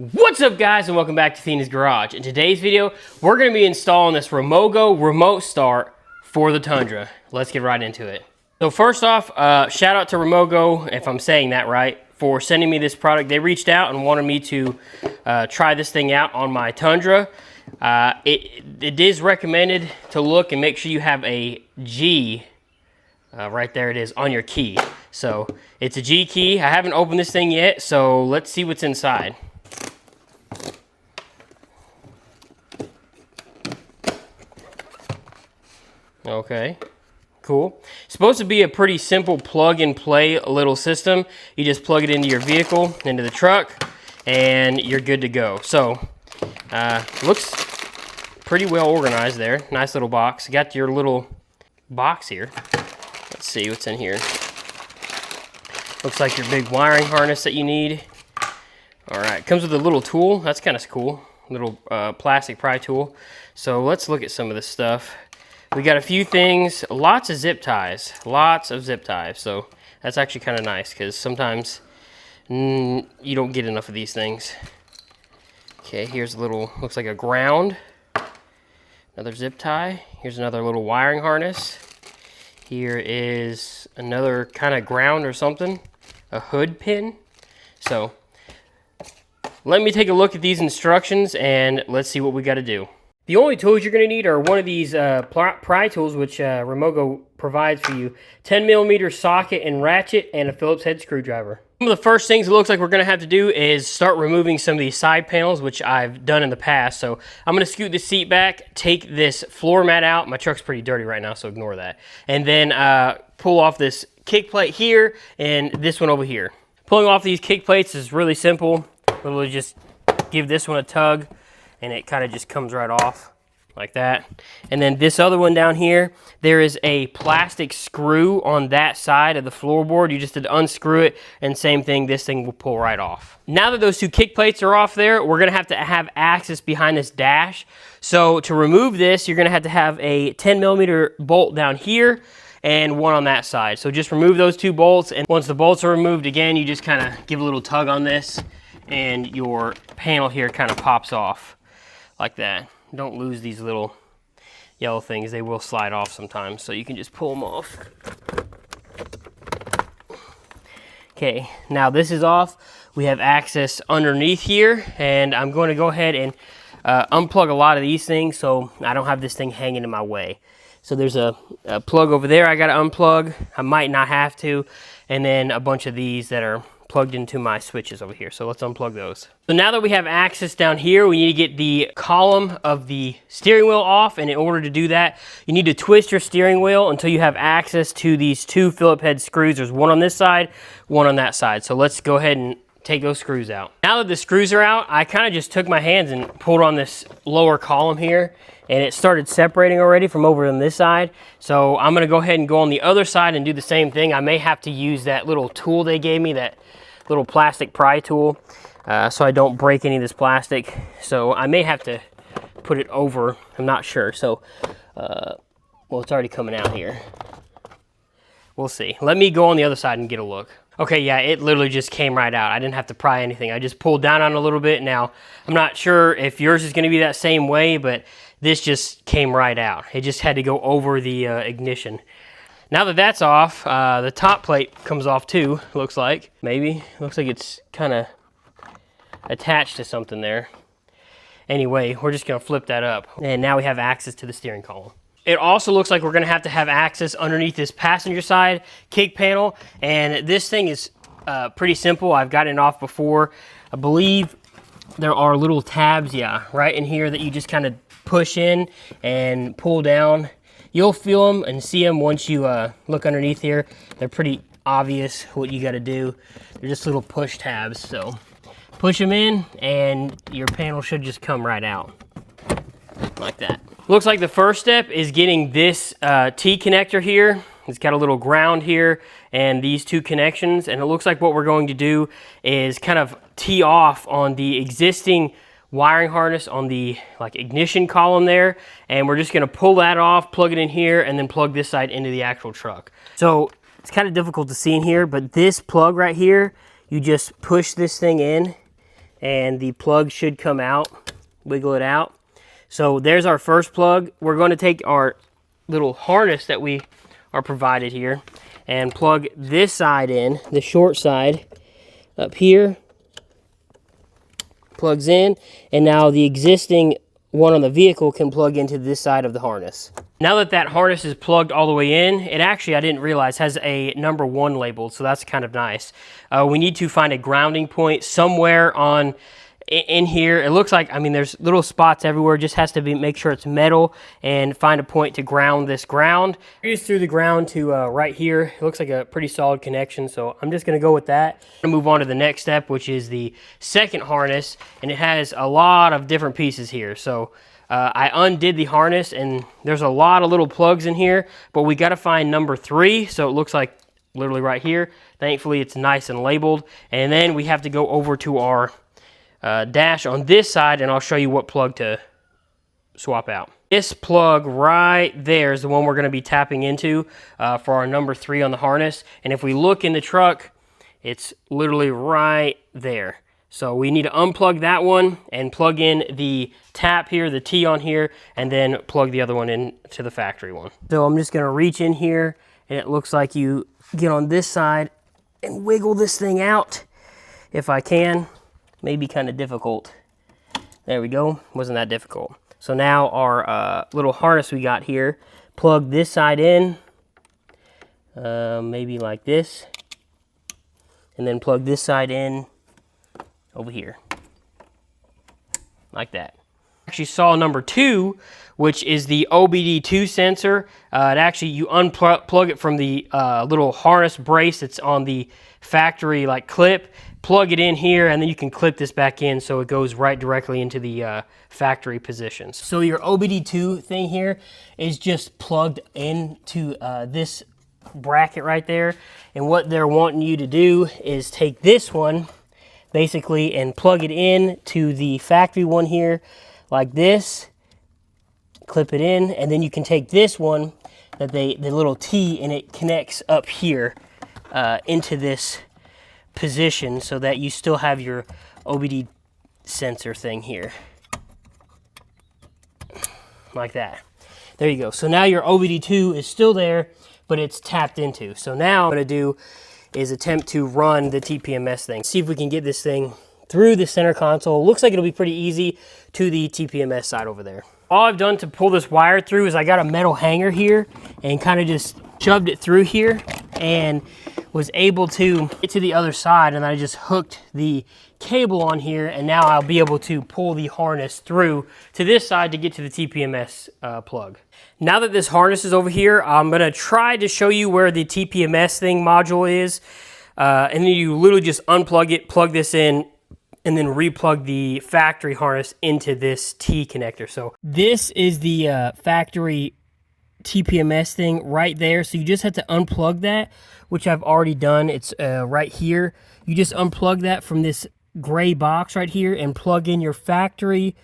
What's up, guys, and welcome back to Thena's Garage. In today's video, we're going to be installing this Remogo remote start for the Tundra. Let's get right into it. So first off, shout out to Remogo, if I'm saying that right, for sending me this product. They reached out and wanted me to try this thing out on my Tundra. It is recommended to look and make sure you have a G, right there it is, on your key. So it's a G key. I haven't opened this thing yet, so let's see what's inside. Okay, cool. Supposed to be a pretty simple plug and play little system. You just plug it into your vehicle, into the truck, and you're good to go. So, looks pretty well organized there. Nice little box. You got your little box here. Let's see what's in here. Looks like your big wiring harness that you need. All right, comes with a little tool. That's kind of cool. Little plastic pry tool. So let's look at some of this stuff. We got a few things, lots of zip ties, so that's actually kind of nice because sometimes you don't get enough of these things. Okay, here's a little, looks like a ground, another zip tie. Here's another little wiring harness. Here is another kind of ground or something, a hood pin. So let me take a look at these instructions and let's see what we got to do. The only tools you're going to need are one of these pry tools, which Remogo provides for you, 10mm socket and ratchet, and a Phillips head screwdriver. One of the first things it looks like we're going to have to do is start removing some of these side panels, which I've done in the past. So I'm going to scoot the seat back, take this floor mat out. My truck's pretty dirty right now, so ignore that. And then pull off this kick plate here and this one over here. Pulling off these kick plates is really simple. We'll just give this one a tug, and it kind of just comes right off like that. And then this other one down here, there is a plastic screw on that side of the floorboard. You just had to unscrew it, and same thing, this thing will pull right off. Now that those two kick plates are off there, we're gonna have to have access behind this dash. So to remove this, you're gonna have to have a 10mm bolt down here and one on that side. So just remove those two bolts, and once the bolts are removed, again, you just kind of give a little tug on this, and your panel here kind of pops off like that. Don't lose these little yellow things. They will slide off sometimes, so you can just pull them off. Okay, now this is off. We have access underneath here, and I'm going to go ahead and unplug a lot of these things so I don't have this thing hanging in my way. So there's a plug over there I got to unplug. I might not have to, and then a bunch of these that are plugged into my switches over here. So let's unplug those. So now that we have access down here, we need to get the column of the steering wheel off, and in order to do that, you need to twist your steering wheel until you have access to these two Phillips head screws. There's one on this side, one on that side. So let's go ahead and take those screws out. Now that the screws are out, I kind of just took my hands and pulled on this lower column here, and it started separating already from over on this side. So I'm gonna go ahead and go on the other side and do the same thing. I may have to use that little tool they gave me, that little plastic pry tool, so I don't break any of this plastic. So I may have to put it over, I'm not sure. So, well, it's already coming out here. We'll see. Let me go on the other side and get a look. Okay, yeah, it literally just came right out. I didn't have to pry anything. I just pulled down on it a little bit. Now, I'm not sure if yours is gonna be that same way, but this just came right out. It just had to go over the ignition. Now that that's off, the top plate comes off too, looks like. Maybe. Looks like it's kind of attached to something there. Anyway, we're just going to flip that up. And now we have access to the steering column. It also looks like we're going to have access underneath this passenger side kick panel. And this thing is pretty simple. I've gotten it off before. I believe there are little tabs, yeah, right in here that you just kind of push in and pull down. You'll feel them and see them once you look underneath here. They're pretty obvious what you got to do. They're just little push tabs. So push them in and your panel should just come right out like that. Looks like the first step is getting this T connector here. It's got a little ground here and these two connections. And it looks like what we're going to do is kind of tee off on the existing wiring harness on the ignition column there, and we're just going to pull that off, plug it in here, and then plug this side into the actual truck. So it's kind of difficult to see in here, but this plug right here, you just push this thing in and the plug should come out. Wiggle it out. So there's our first plug. We're going to take our little harness that we are provided here and plug this side in, the short side up here, plugs in, and now the existing one on the vehicle can plug into this side of the harness. Now that that harness is plugged all the way in, it actually, I didn't realize, has a number 1 labeled, so that's kind of nice. We need to find a grounding point somewhere in here. It looks like, I mean, there's little spots everywhere. Just has to be, make sure it's metal and find a point to ground this ground. I just threw the ground to right here. It looks like a pretty solid connection, so I'm just gonna go with that. I'm gonna move on to the next step, which is the second harness, and it has a lot of different pieces here. So I undid the harness, and there's a lot of little plugs in here, but we gotta find number 3, so it looks like literally right here. Thankfully, it's nice and labeled, and then we have to go over to our dash on this side, and I'll show you what plug to swap out. This plug right there is the one we're going to be tapping into for our number 3 on the harness, and if we look in the truck, it's literally right there. So we need to unplug that one and plug in the tap here, the T on here, and then plug the other one into the factory one. So I'm just going to reach in here, and it looks like you get on this side and wiggle this thing out if I can. Maybe kind of difficult. There we go. Wasn't that difficult. So now our little harness we got here, plug this side in, maybe like this, and then plug this side in over here, like that. Actually saw number 2, which is the OBD2 sensor. It actually, you unplug it from the little harness brace that's on the factory like clip, plug it in here, and then you can clip this back in so it goes right directly into the factory positions. So your OBD2 thing here is just plugged into this bracket right there, and what they're wanting you to do is take this one basically and plug it in to the factory one here like this, clip it in, and then you can take this one, the little T, and it connects up here into this position so that you still have your OBD sensor thing here. Like that. There you go. So now your OBD2 is still there, but it's tapped into. So now what I'm going to do is attempt to run the TPMS thing. See if we can get this thing through the center console. Looks like it'll be pretty easy to the TPMS side over there. All I've done to pull this wire through is I got a metal hanger here and kind of just shoved it through here and was able to get to the other side, and I just hooked the cable on here, and now I'll be able to pull the harness through to this side to get to the TPMS plug. Now that this harness is over here, I'm going to try to show you where the TPMS thing module is, and then you literally just unplug it, plug this in, and then replug the factory harness into this T connector. So this is the factory TPMS thing right there. So you just have to unplug that, which I've already done. It's right here. You just unplug that from this gray box right here and plug in your factory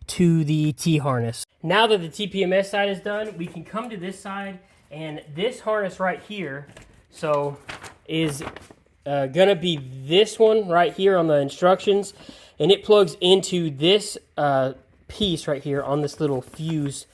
to the T harness. Now that the TPMS side is done, we can come to this side, and this harness right here, so is gonna be this one right here on the instructions, and it plugs into this piece right here on this little fuse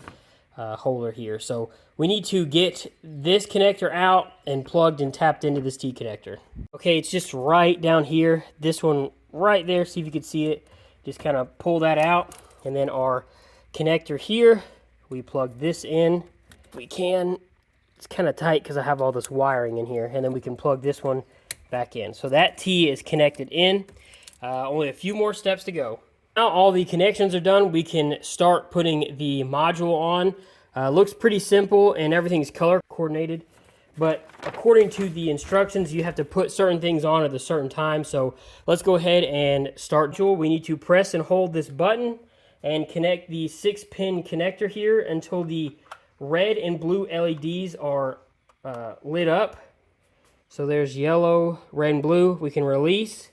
holder here. So we need to get this connector out and plugged and tapped into this T connector. Okay, it's just right down here, this one right there. See if you can see it. Just kind of pull that out, and then our connector here, we plug this in if we can. It's kind of tight because I have all this wiring in here, and then we can plug this one back in. So that T is connected in. Only a few more steps to go. Now all the connections are done, we can start putting the module on. Looks pretty simple, and everything's color coordinated, but according to the instructions, you have to put certain things on at a certain time. So let's go ahead and start. We need to press and hold this button and connect the 6-pin connector here until the red and blue LEDs are lit up. So there's yellow, red, and blue. We can release.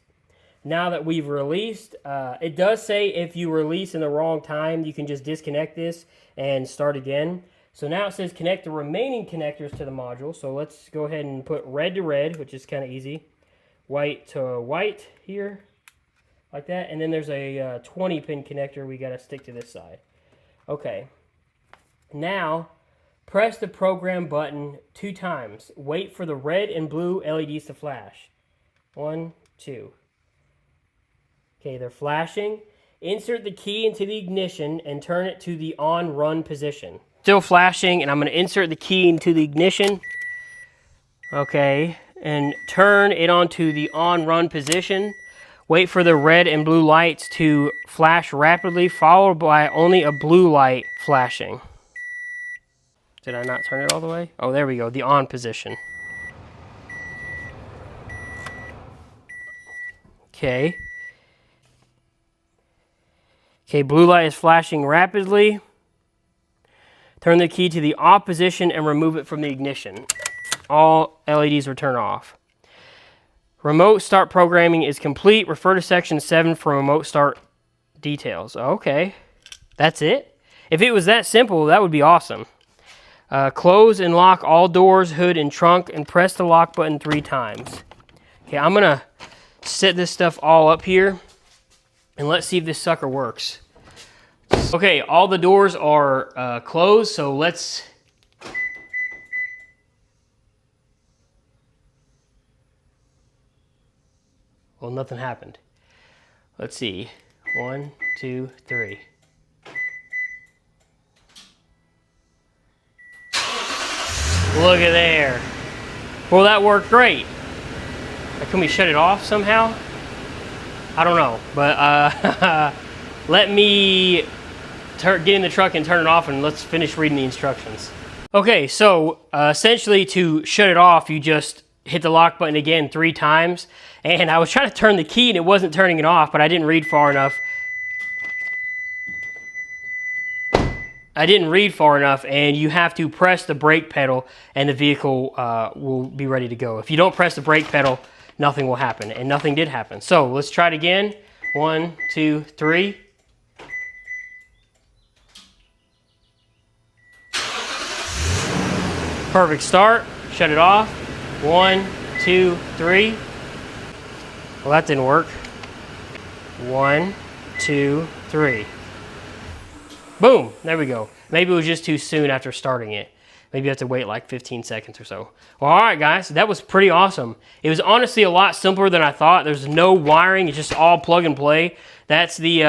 Now that we've released, it does say if you release in the wrong time, you can just disconnect this and start again. So now it says connect the remaining connectors to the module. So let's go ahead and put red to red, which is kind of easy. White to white here, like that. And then there's a 20 pin connector we got to stick to this side. Okay. Now, press the program button 2 times. Wait for the red and blue LEDs to flash. 1, 2. Okay, they're flashing. Insert the key into the ignition and turn it to the on-run position. Still flashing, and I'm going to insert the key into the ignition. Okay, and turn it onto the on-run position. Wait for the red and blue lights to flash rapidly, followed by only a blue light flashing. Did I not turn it all the way? Oh, there we go, the on position. Okay. Okay, blue light is flashing rapidly. Turn the key to the off position and remove it from the ignition. All LEDs will turn off. Remote start programming is complete. Refer to section 7 for remote start details. Okay, that's it? If it was that simple, that would be awesome. Close and lock all doors, hood, and trunk, and press the lock button 3 times. Okay, I'm going to set this stuff all up here, and let's see if this sucker works. Okay, all the doors are closed, so let's... Well, nothing happened. Let's see. 1, 2, 3. Look at there. Well, that worked great. Can we shut it off somehow? I don't know, but let me get in the truck and turn it off, and let's finish reading the instructions. Okay, so essentially to shut it off, you just hit the lock button again 3 times, and I was trying to turn the key and it wasn't turning it off, but I didn't read far enough. And you have to press the brake pedal and the vehicle will be ready to go. If you don't press the brake pedal, nothing will happen, and nothing did happen. So let's try it again. 1, 2, 3. Perfect start. Shut it off. 1, 2, 3. Well, that didn't work. 1, 2, 3. Boom, there we go. Maybe it was just too soon after starting it. Maybe you have to wait like 15 seconds or so. Well, all right, guys, that was pretty awesome. It was honestly a lot simpler than I thought. There's no wiring, it's just all plug and play. That's the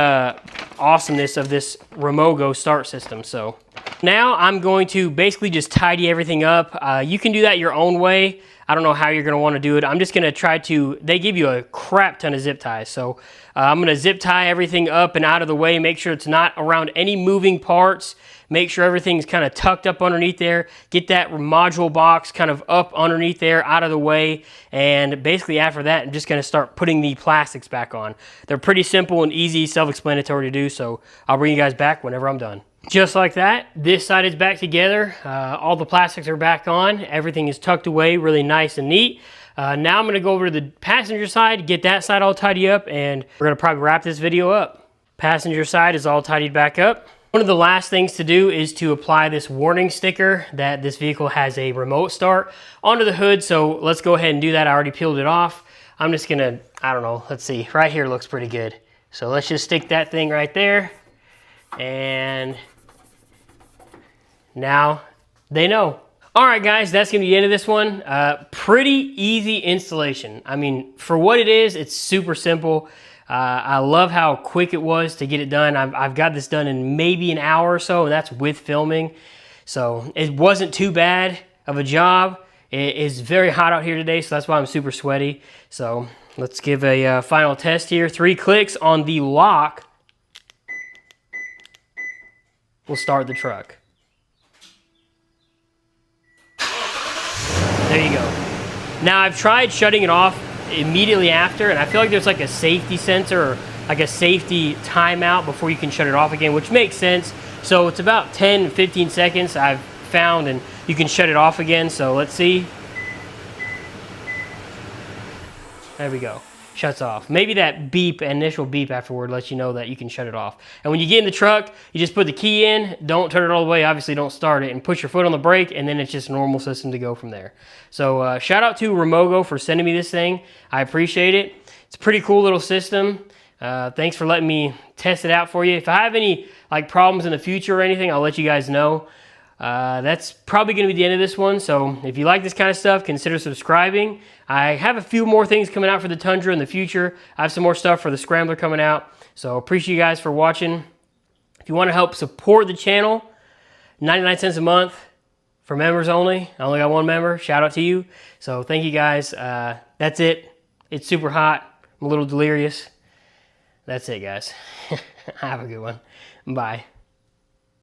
awesomeness of this Remogo start system. So now I'm going to basically just tidy everything up. You can do that your own way. I don't know how you're going to want to do it. I'm just going to try to, they give you a crap ton of zip ties. So I'm going to zip tie everything up and out of the way, make sure it's not around any moving parts, make sure everything's kind of tucked up underneath there, get that module box kind of up underneath there, out of the way, and basically after that, I'm just going to start putting the plastics back on. They're pretty simple and easy, self-explanatory to do, so I'll bring you guys back whenever I'm done. Just like that, this side is back together. All the plastics are back on. Everything is tucked away really nice and neat. Now I'm going to go over to the passenger side, get that side all tidy up, and we're going to probably wrap this video up. Passenger side is all tidied back up. One of the last things to do is to apply this warning sticker that this vehicle has a remote start onto the hood, so let's go ahead and do that. I already peeled it off. I'm just going to, I don't know, let's see. Right here looks pretty good. So let's just stick that thing right there, and now they know. All right, guys, that's going to be the end of this one. Pretty easy installation. I mean, for what it is, it's super simple. I love how quick it was to get it done. I've got this done in maybe an hour or so, and that's with filming. So it wasn't too bad of a job. It is very hot out here today, so that's why I'm super sweaty. So let's give a final test here. 3 clicks on the lock will start the truck. There you go. Now I've tried shutting it off immediately after, and I feel like there's like a safety sensor or like a safety timeout before you can shut it off again, which makes sense. So it's about 10-15 seconds I've found, and you can shut it off again. So let's see. There we go. Shuts off. Maybe that beep, initial beep afterward lets you know that you can shut it off. And when you get in the truck, you just put the key in, don't turn it all the way, obviously don't start it, and push your foot on the brake, and then it's just a normal system to go from there. So shout out to Remogo for sending me this thing. I appreciate it. It's a pretty cool little system. Thanks for letting me test it out for you. If I have any like problems in the future or anything, I'll let you guys know. That's probably going to be the end of this one. So if you like this kind of stuff, consider subscribing. I have a few more things coming out for the Tundra in the future. I have some more stuff for the Scrambler coming out. So appreciate you guys for watching. If you want to help support the channel, 99 cents a month for members only. I only got one member. Shout out to you. So thank you guys. That's it. It's super hot. I'm a little delirious. That's it, guys. Have a good one. Bye.